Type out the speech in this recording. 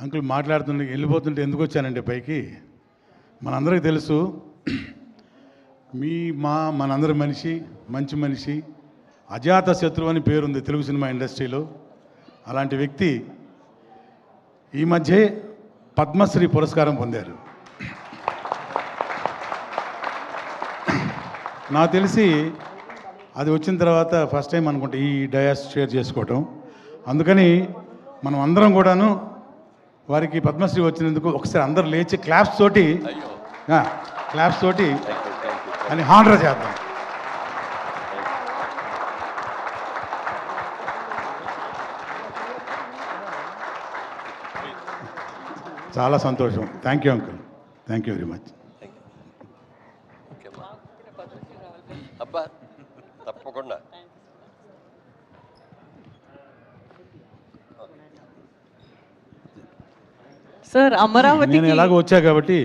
Uncle మాట్లాడుతుంటే వెళ్ళిపోతుంటే ఎందుకు వచ్చానంటే పైకి మనందరికీ తెలుసు మనందరి మనిషి మంచి మనిషి అజాత శత్రువు అని పేరుంది తెలుగు సినిమా ఇండస్ట్రీలో. అలాంటి వ్యక్తి ఈ మధ్యే పద్మశ్రీ పురస్కారం పొందారు. నాకు తెలిసి అది వచ్చిన తర్వాత ఫస్ట్ టైం అనుకుంటా ఈ డయాస్ షేర్ చేసుకోవటం. అందుకని మనం అందరం కూడాను వారికి పద్మశ్రీ వచ్చినందుకు ఒకసారి అందరూ లేచి క్లాప్స్ తోటి అని హానర్ చేద్దాం. చాలా సంతోషం. Thank you uncle, thank you very much. అబ్బా తప్పకుండా. సార్ అమరావతి నేను ఎలాగో వచ్చా కాబట్టి